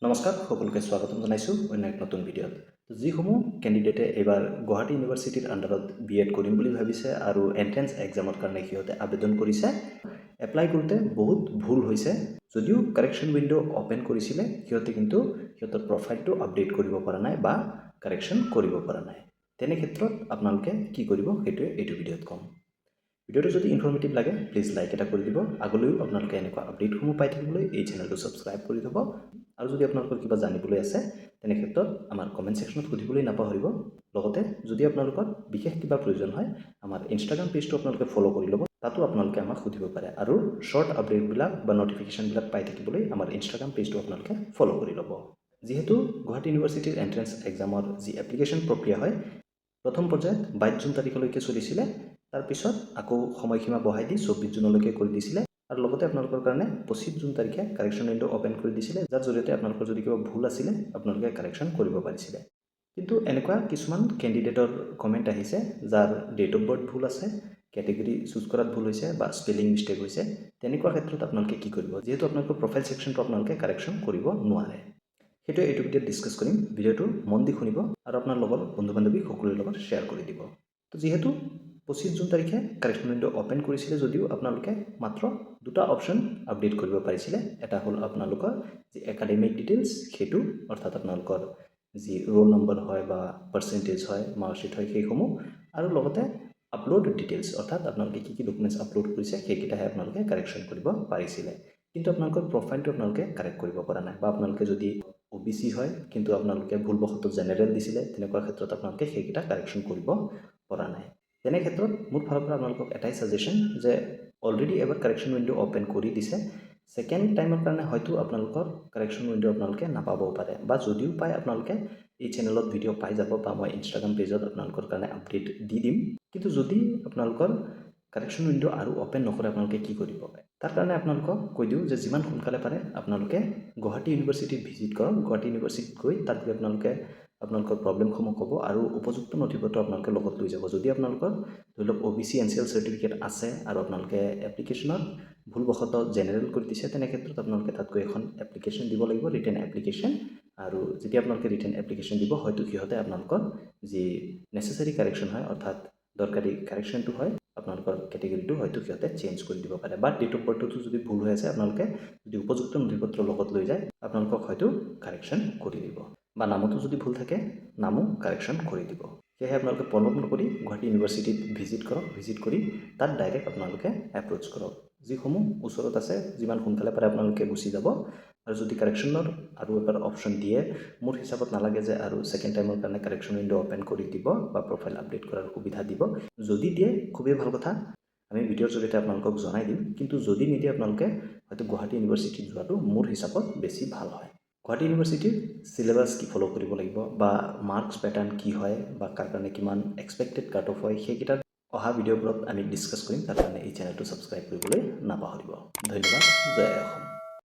নমস্কাৰ সকলোকে স্বাগতম জনাইছোঁ অন্য এক নতুন ভিডিঅ'ত যিসমূহ কেণ্ডিডেটে এইবাৰ গুৱাহাটী ইউনিভাৰ্চিটিৰ আণ্ডাৰত বি.এড কৰিম বুলি ভাবিছে আৰু এণ্ট্ৰেন্স এক্সামৰ কাৰণে সিহঁতে আবেদন কৰিছে এপ্লাই কৰোঁতে বহুত ভুল হৈছে যদিও কাৰেকশ্যন উইণ্ড' অ'পেন কৰিছিলে সিহঁতে কিন্তু সিহঁতৰ প্ৰফাইলটো আপডেট কৰিব পৰা নাই বা কাৰেকশ্যন কৰিব পৰা নাই তেনে ক্ষেত্ৰত আপোনালোকে কি কৰিব সেইটোৱে এইটো ভিডিঅ'ত ক'ম ভিডিঅ'টো যদি ইনফৰ্মেটিভ লাগে প্লিজ লাইক এটা কৰি দিব আগলৈও আপোনালোকে এনেকুৱা আপডেটসমূহ পাই থাকিবলৈ এই চেনেলটো ছাবস্ক্ৰাইব কৰি থ'ব আৰু যদি আপোনালোকৰ কিবা জানিবলৈ আছে তেনে ক্ষেত্ৰত আমাৰ কমেণ্ট ছেকশ্যনত সুধিবলৈ নাপাহৰিব লগতে যদি আপোনালোকৰ বিশেষ কিবা প্ৰয়োজন হয় আমাৰ ইনষ্টাগ্ৰাম পেজটো আপোনালোকে ফ'ল' কৰি ল'ব তাতো আপোনালোকে আমাক সুধিব পাৰে আৰু শ্বৰ্ট আপডেটবিলাক বা নটিফিকেশ্যনবিলাক পাই থাকিবলৈ আমাৰ ইনষ্টাগ্ৰাম পেজটো আপোনালোকে ফ'ল' কৰি ল'ব যিহেতু গুৱাহাটী ইউনিভাৰ্চিটিৰ এণ্ট্ৰেন্স এক্সামৰ যি এপ্লিকেশ্যন প্ৰক্ৰিয়া হয় প্ৰথম পৰ্যায়ত 22 জুন তাৰিখলৈকে চলিছিলে তাৰপিছত আকৌ সময়সীমা বঢ়াই দি 24 জুনলৈকে কৰি দিছিলে আৰু লগতে আপোনালোকৰ কাৰণে 25 জুন তাৰিখে কাৰেকশ্যন উইণ্ড' অ'পেন কৰি দিছিলে যাৰ জৰিয়তে আপোনালোকৰ যদি কিবা ভুল আছিলে আপোনালোকে কাৰেকশ্যন কৰিব পাৰিছিলে কিন্তু এনেকুৱা কিছুমান কেণ্ডিডেটৰ কমেণ্ট আহিছে যাৰ ডেট অফ বাৰ্থ ভুল আছে কেটেগৰী চুজ কৰাত ভুল হৈছে বা স্পেলিং মিষ্টেক হৈছে তেনেকুৱা ক্ষেত্ৰত আপোনালোকে কি কৰিব যিহেতু আপোনালোকৰ প্ৰফাইল ছেকশ্যনটো আপোনালোকে কাৰেকশ্যন কৰিব নোৱাৰে সেইটোৱে এইটো ভিডিঅ'ত ডিছকাছ কৰিম ভিডিঅ'টো মন দি শুনিব আৰু আপোনাৰ লগৰ বন্ধু বান্ধৱী সকলোৰে লগত শ্বেয়াৰ কৰি দিব তো যিহেতু 25 জুন তাৰিখে কাৰেকশ্যন উইণ্ড' অ'পেন কৰিছিলে যদিও আপোনালোকে মাত্ৰ দুটা অপশ্যন আপডেট কৰিব পাৰিছিলে এটা হ'ল আপোনালোকৰ যি একাডেমিক ডিটেইলছ সেইটো অৰ্থাৎ আপোনালোকৰ যি ৰোল নম্বৰ হয় বা পাৰ্চেণ্টেজ হয় মাৰ্কশ্বিট হয় সেইসমূহ আৰু লগতে আপলোড ডিটেইলছ অৰ্থাৎ আপোনালোকে কি কি ডকুমেণ্টছ আপলোড কৰিছে সেইকেইটাহে আপোনালোকে কাৰেকশ্যন কৰিব পাৰিছিলে কিন্তু আপোনালোকৰ প্ৰফাইলটো আপোনালোকে কাৰেক্ট কৰিব পৰা নাই বা আপোনালোকে যদি OBC হয় কিন্তু আপোনালোকে ভুলবশতঃ জেনেৰেল দিছিলে তেনেকুৱা ক্ষেত্ৰত আপোনালোকে সেইকেইটা কাৰেকশ্যন কৰিব পৰা নাই তেনে ক্ষেত্ৰত মোৰ ফালৰ পৰা আপোনালোকক এটাই ছাজেশ্যন যে অলৰেডি এবাৰ কাৰেকশ্যন উইণ্ড' অ'পেন কৰি দিছে ছেকেণ্ড টাইমৰ কাৰণে হয়তো আপোনালোকৰ কাৰেকশ্যন উইণ্ড' আপোনালোকে নাপাবও পাৰে বা যদিও পায় আপোনালোকে এই চেনেলত ভিডিঅ' পাই যাব বা মই ইনষ্টাগ্ৰাম পেজত আপোনালোকৰ কাৰণে আপডেট দি দিম কিন্তু যদি আপোনালোকৰ কাৰেকশ্যন উইণ্ড' আৰু অ'পেন নকৰে আপোনালোকে কি কৰিব তাৰ কাৰণে আপোনালোকক কৈ দিওঁ যে যিমান সোনকালে পাৰে আপোনালোকে গুৱাহাটী ইউনিভাৰ্চিটিত ভিজিট কৰক গুৱাহাটী ইউনিভাৰ্চিটিত গৈ তাত গৈ আপোনালোকে আপোনালোকৰ প্ৰব্লেমসমূহ ক'ব আৰু উপযুক্ত নথিপত্ৰ আপোনালোকে লগত লৈ যাব যদি আপোনালোকৰ ধৰি লওক OBC NCL চাৰ্টিফিকেট আছে আৰু আপোনালোকে এপ্লিকেশ্যনত ভুলবশতঃ জেনেৰেল কৰি দিছে তেনে ক্ষেত্ৰত আপোনালোকে তাত গৈ এখন এপ্লিকেশ্যন দিব লাগিব ৰিটেন এপ্লিকেশ্যন আৰু যেতিয়া আপোনালোকে ৰিটেন এপ্লিকেশ্যন দিব হয়তো সিহঁতে আপোনালোকৰ যি নেচেচাৰী কাৰেকশ্যন হয় অৰ্থাৎ দৰকাৰী কাৰেকশ্যনটো হয় আপোনালোকৰ কেটেগৰীটো হয়তো সিহঁতে চেঞ্জ কৰি দিব পাৰে বা ডেট অফ বাৰ্থটো যদি ভুল হৈ আছে আপোনালোকে যদি উপযুক্ত নথিপত্ৰ লগত লৈ যায় আপোনালোকক হয়তো কাৰেকশ্যন কৰি দিব বা নামতো যদি ভুল থাকে নামো কাৰেকশ্যন কৰি দিব সেয়েহে আপোনালোকে পলম নকৰি গুৱাহাটী ইউনিভাৰ্চিটিত ভিজিট কৰক ভিজিট কৰি তাত ডাইৰেক্ট আপোনালোকে এপ্ৰ'চ কৰক যিসমূহ ওচৰত আছে যিমান সোনকালে পাৰে আপোনালোকে গুচি যাব আৰু যদি কাৰেকশ্যনৰ আৰু এবাৰ অপশ্যন দিয়ে মোৰ হিচাপত নালাগে যে আৰু ছেকেণ্ড টাইমৰ কাৰণে কাৰেকশ্যন উইণ্ড' অ'পেন কৰি দিব বা প্ৰফাইল আপডেট কৰাৰ সুবিধা দিব যদি দিয়ে খুবেই ভাল কথা আমি ভিডিঅ'ৰ জৰিয়তে আপোনালোকক জনাই দিম কিন্তু যদি নিদিয়ে আপোনালোকে হয়তো গুৱাহাটী ইউনিভাৰ্চিটিত যোৱাটো মোৰ হিচাপত বেছি ভাল হয় গুৱাহাটী ইউনিভাৰ্চিটিৰ চিলেবাছ কি ফ'ল' কৰিব লাগিব বা মাৰ্কছ পেটাৰ্ণ কি হয় বা কাৰ কাৰণে কিমান এক্সপেক্টেড কাট অফ হয় সেইকেইটাৰ অহা ভিডিঅ'বোৰত আমি ডিছকাছ কৰিম তাৰ কাৰণে এই চেনেলটো ছাবস্ক্ৰাইব কৰিবলৈ নাপাহৰিব ধন্যবাদ জয় অসম